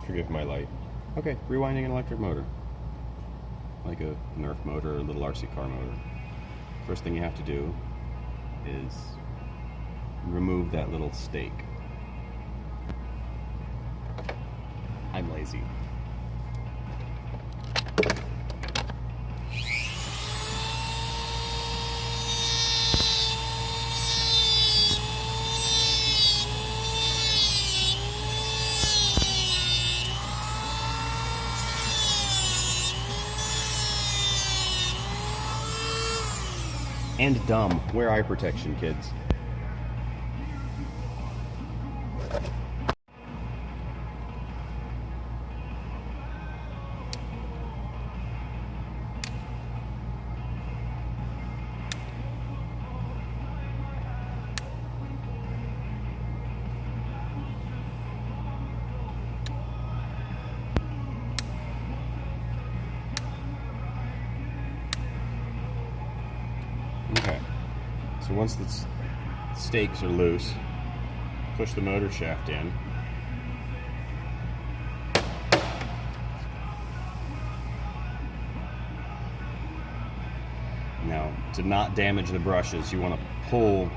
Forgive my light. Okay, rewinding an electric motor. Like a Nerf motor or a little RC car motor. First thing you have to do is remove that little stake. I'm lazy. And dumb. Wear eye protection, kids. Okay, so once the stakes are loose, push the motor shaft in. Now, to not damage the brushes, you want to pull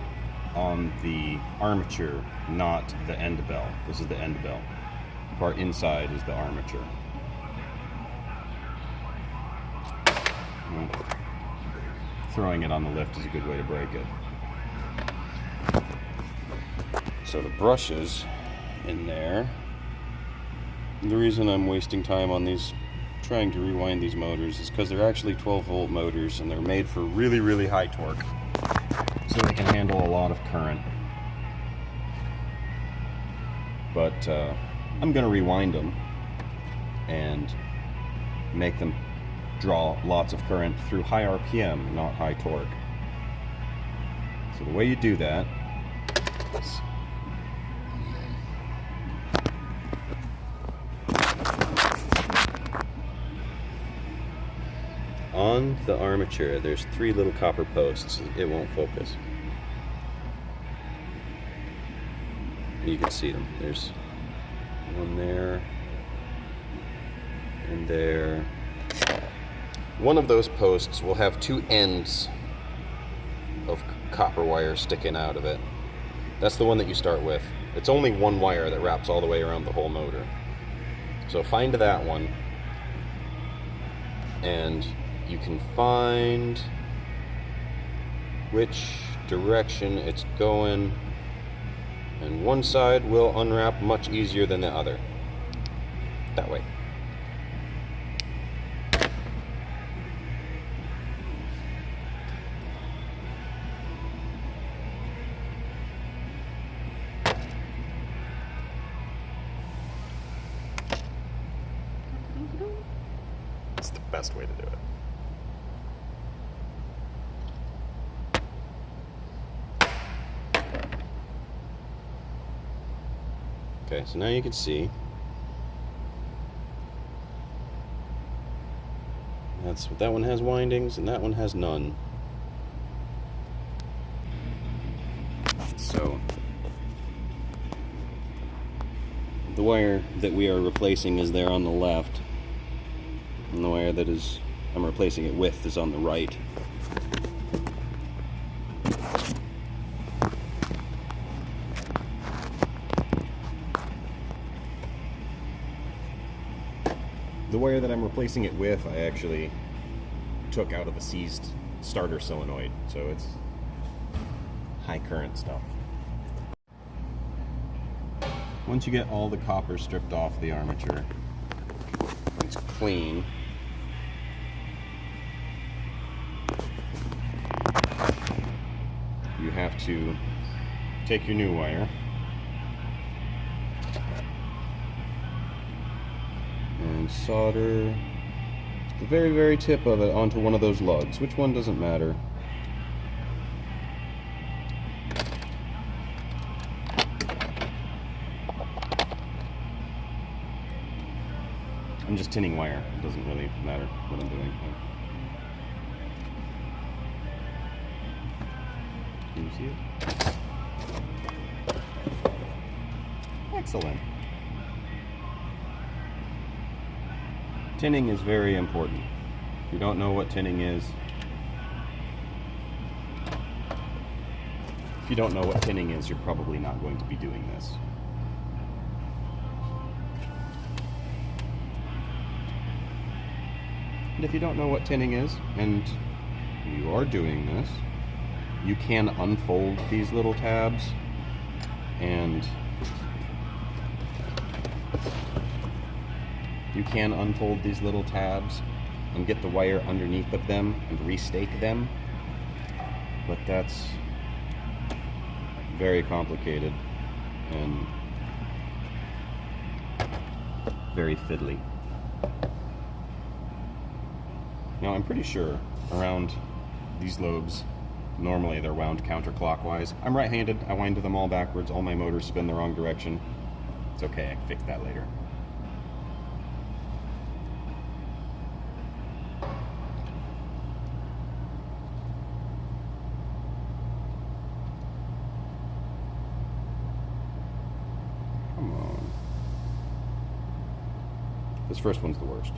on the armature, not the end bell. This is the end bell. The part inside is the armature. Throwing it on the lift is a good way to break it. So the brushes in there. The reason I'm wasting time on these, trying to rewind these motors, is because they're actually 12-volt motors and they're made for really, really high torque. So they can handle a lot of current. But I'm going to rewind them and make them draw lots of current through high RPM, not high torque. So the way you do that is on the armature, there's 3 little copper posts. It won't focus. You can see them. There's one there and there. One of those posts will have 2 ends of copper wire sticking out of it. That's the one that you start with. It's only one wire that wraps all the way around the whole motor. So find that one, and you can find which direction it's going, and one side will unwrap much easier than the other. That way. It's the best way to do it. Okay, so now you can see that one has windings and that one has none. So the wire that we are replacing is there on the left, and the wire that I'm replacing it with is on the right. The wire that I'm replacing it with, I actually took out of the seized starter solenoid, so it's high current stuff. Once you get all the copper stripped off the armature, it's clean. You have to take your new wire and solder the very, very tip of it onto one of those lugs. Which one doesn't matter. I'm just tinning wire. It doesn't really matter what I'm doing. Can you see it? Excellent. Tinning is very important. If you don't know what tinning is, you're probably not going to be doing this. And if you don't know what tinning is, and you are doing this, you can unfold these little tabs and get the wire underneath of them and restake them, but that's very complicated and very fiddly. Now I'm pretty sure around these lobes, normally they're wound counterclockwise. I'm right-handed, I wind them all backwards, all my motors spin the wrong direction. It's okay, I can fix that later. Come on. This first one's the worst.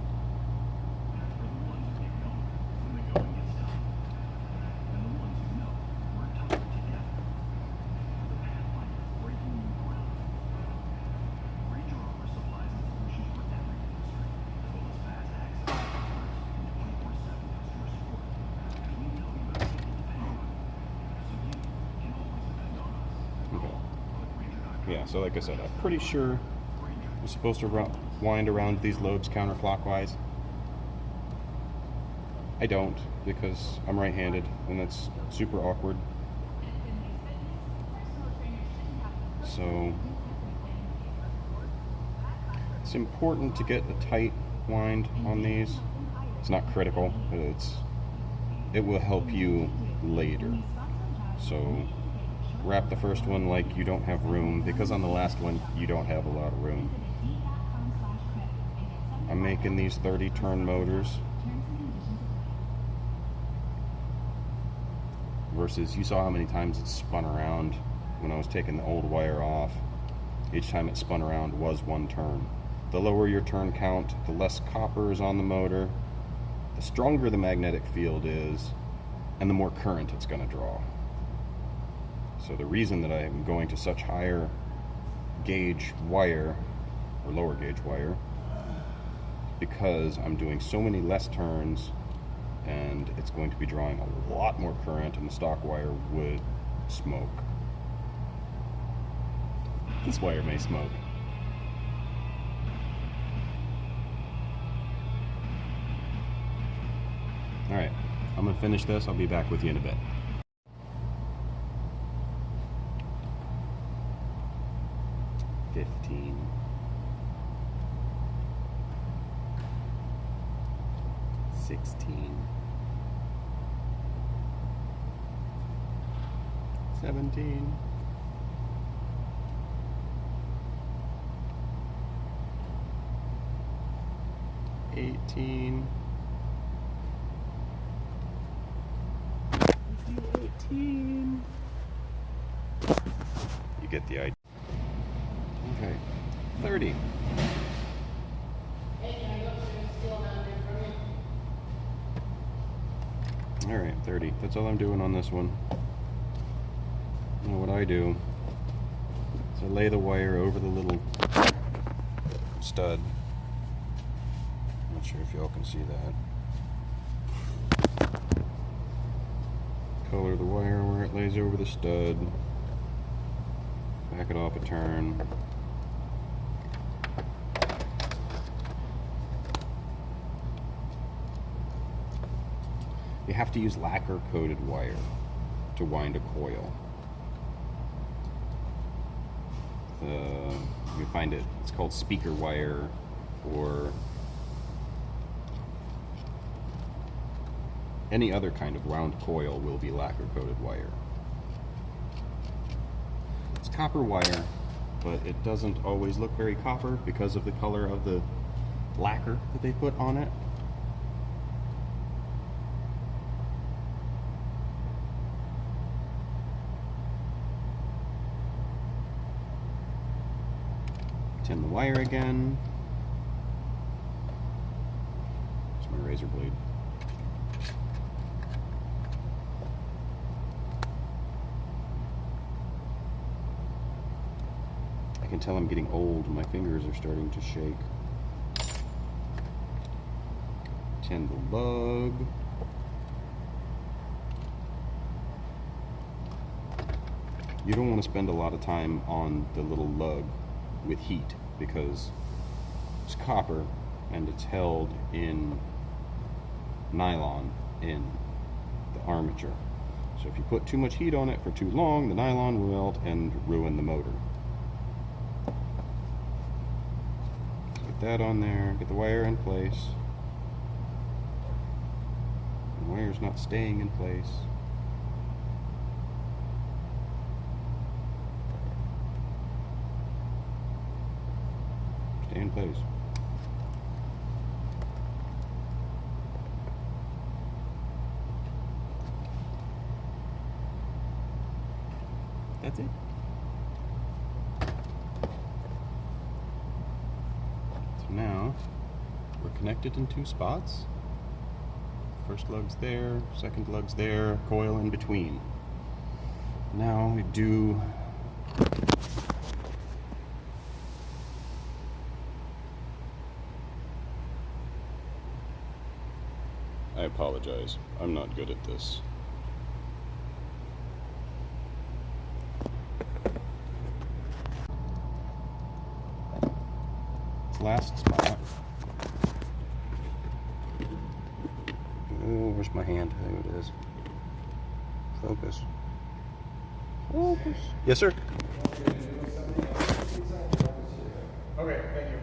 Yeah, so like I said, I'm pretty sure you're supposed to wind around these lobes counterclockwise. I don't, because I'm right-handed, and that's super awkward. So it's important to get a tight wind on these. It's not critical, but it will help you later. So wrap the first one like you don't have room, because on the last one you don't have a lot of room. I'm making these 30 turn motors versus, you saw how many times it spun around when I was taking the old wire off. Each time it spun around was one turn. The lower your turn count, the less copper is on the motor, the stronger the magnetic field is, and the more current it's going to draw. So the reason that I'm going to such higher gauge wire, or lower gauge wire, because I'm doing so many less turns, and it's going to be drawing a lot more current, and the stock wire would smoke. This wire may smoke. Alright, I'm going to finish this. I'll be back with you in a bit. $15. 16. 17. 18. 18. You get the idea. Okay, 30. Alright, 30. That's all I'm doing on this one. Now what I do is I lay the wire over the little stud. Not sure if y'all can see that. Color the wire where it lays over the stud. Back it off a turn. You have to use lacquer coated wire to wind a coil. You find it, it's called speaker wire, or any other kind of round coil will be lacquer coated wire. It's copper wire, but it doesn't always look very copper because of the color of the lacquer that they put on it. Tin the wire again. razor blade. I can tell I'm getting old. My fingers are starting to shake. Tyndall lug. You don't want to spend a lot of time on the little lug with heat because it's copper and it's held in nylon in the armature. So if you put too much heat on it for too long, the nylon will melt and ruin the motor. Get that on there, get the wire in place. The wire's not staying in place. Stay in place. That's it. So now we're connected in two spots. First lug's there, second lug's there, coil in between. Now we do I apologize. I'm not good at this. Last spot. Oh, where's my hand? There it is. Focus. Focus. Yes, sir. Okay, thank you.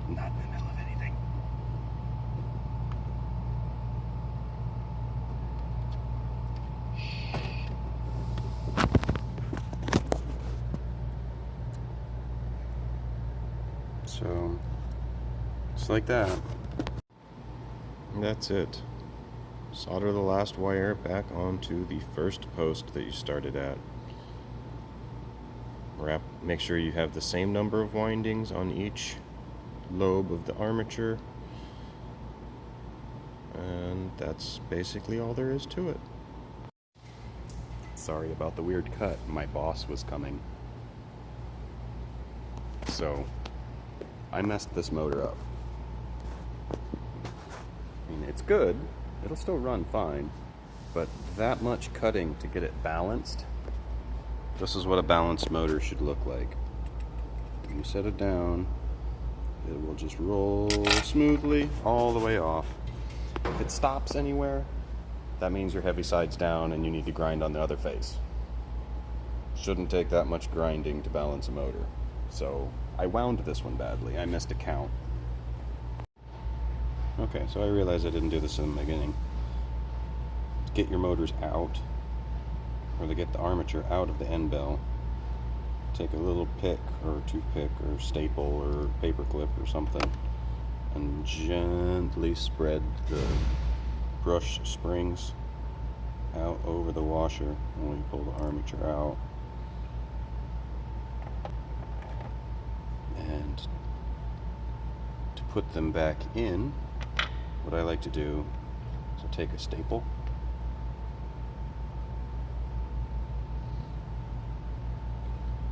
Not in the middle of anything. So, it's like that. And that's it. Solder the last wire back onto the first post that you started at. Make sure you have the same number of windings on each lobe of the armature, and that's basically all there is to it. Sorry about the weird cut. My boss was coming, so I messed this motor up. I mean, it's good, it'll still run fine, but that much cutting to get it balanced. This is what a balanced motor should look like. When you set it down, it will just roll smoothly all the way off. If it stops anywhere, that means your heavy side's down and you need to grind on the other face. Shouldn't take that much grinding to balance a motor. So I wound this one badly. I missed a count. Okay, so I realized I didn't do this in the beginning. Get your motors out, or to get the armature out of the end bell. Take a little pick or toothpick or staple or paper clip or something and gently spread the brush springs out over the washer when we pull the armature out. And to put them back in, what I like to do is I take a staple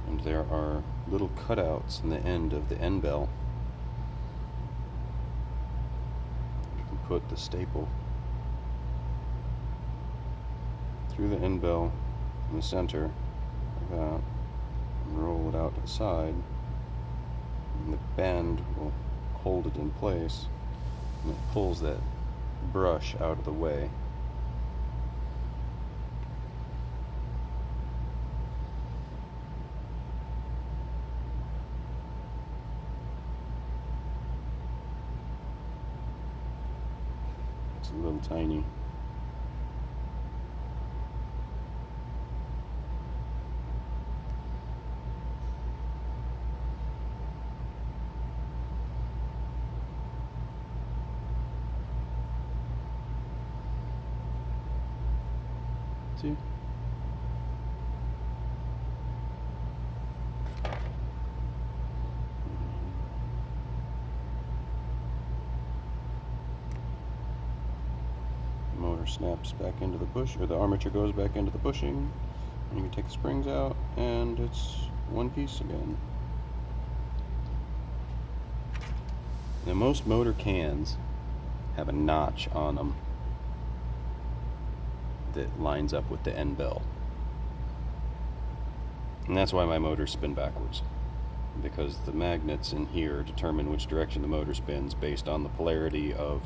and there are little cutouts in the end of the end bell. You can put the staple through the end bell in the center like that and roll it out to the side, and the bend will hold it in place and it pulls that brush out of the way. It's a little tiny. See? The motor snaps back into the bush, or the armature goes back into the bushing. And you can take the springs out, and it's one piece again. Now, most motor cans have a notch on them that lines up with the end bell. And that's why my motors spin backwards, because the magnets in here determine which direction the motor spins based on the polarity of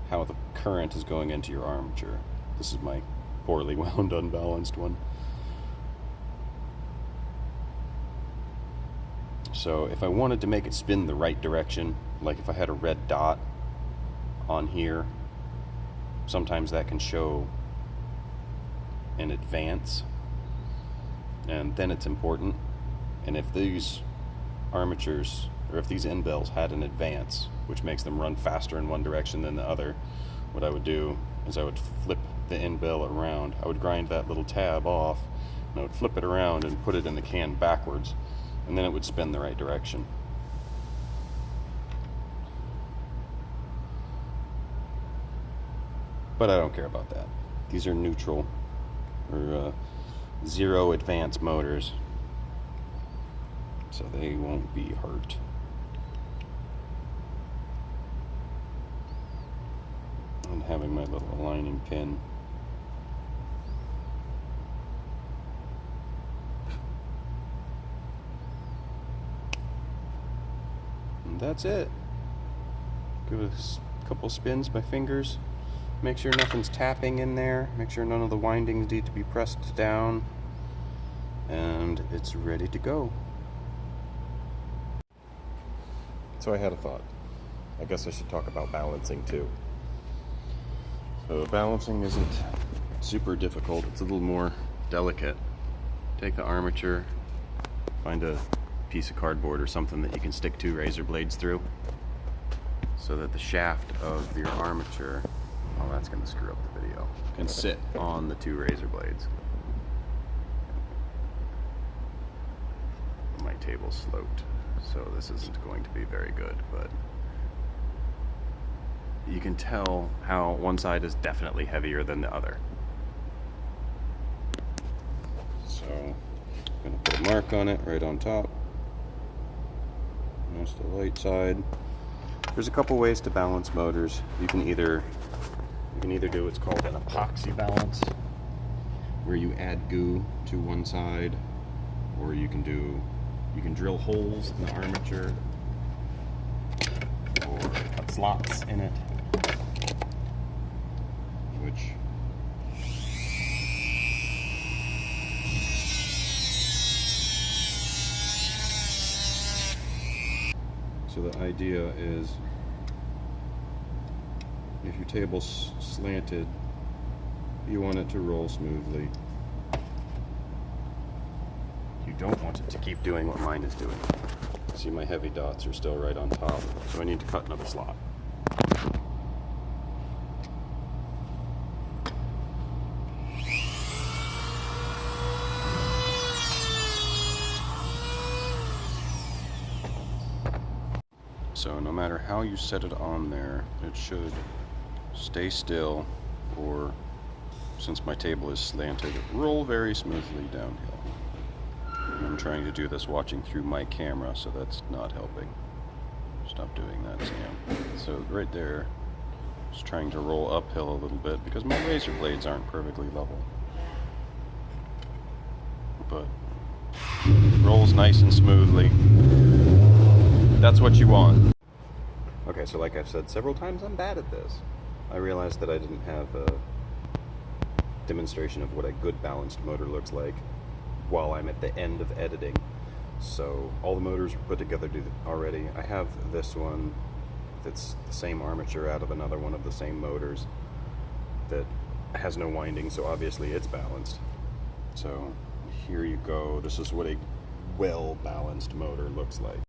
how the current is going into your armature. This is my poorly wound, unbalanced one. So if I wanted to make it spin the right direction, like if I had a red dot on here, sometimes that can show an advance, and then it's important. And if these armatures, or if these end bells had an advance, which makes them run faster in one direction than the other, what I would do is I would flip the end bell around. I would grind that little tab off, and I would flip it around and put it in the can backwards, and then it would spin the right direction. But I don't care about that. These are neutral, or zero advance motors, so they won't be hurt. And having my little aligning pin. And that's it. Give it a couple spins by fingers. Make sure nothing's tapping in there. Make sure none of the windings need to be pressed down. And it's ready to go. So I had a thought. I guess I should talk about balancing too. So balancing isn't super difficult. It's a little more delicate. Take the armature, find a piece of cardboard or something that you can stick two razor blades through, so that the shaft of your armature, oh, that's going to screw up the video, can sit on the two razor blades. My table's sloped, so this isn't going to be very good, but you can tell how one side is definitely heavier than the other. So I'm going to put a mark on it right on top. That's the light side. There's a couple ways to balance motors. You can either do what's called an epoxy balance, where you add goo to one side, or you can drill holes in the armature or cut slots in it, which so the idea is, if your table's slanted, you want it to roll smoothly. You don't want it to keep doing what mine is doing. See, my heavy dots are still right on top, so I need to cut another slot. So no matter how you set it on there, it should stay still, or, since my table is slanted, roll very smoothly downhill. And I'm trying to do this watching through my camera, so that's not helping. Stop doing that, Sam. So right there, just trying to roll uphill a little bit, because my razor blades aren't perfectly level. But it rolls nice and smoothly. That's what you want. Okay, so like I've said several times, I'm bad at this. I realized that I didn't have a demonstration of what a good balanced motor looks like while I'm at the end of editing. So all the motors are put together already. I have this one that's the same armature out of another one of the same motors that has no winding, so obviously it's balanced. So here you go. This is what a well-balanced motor looks like.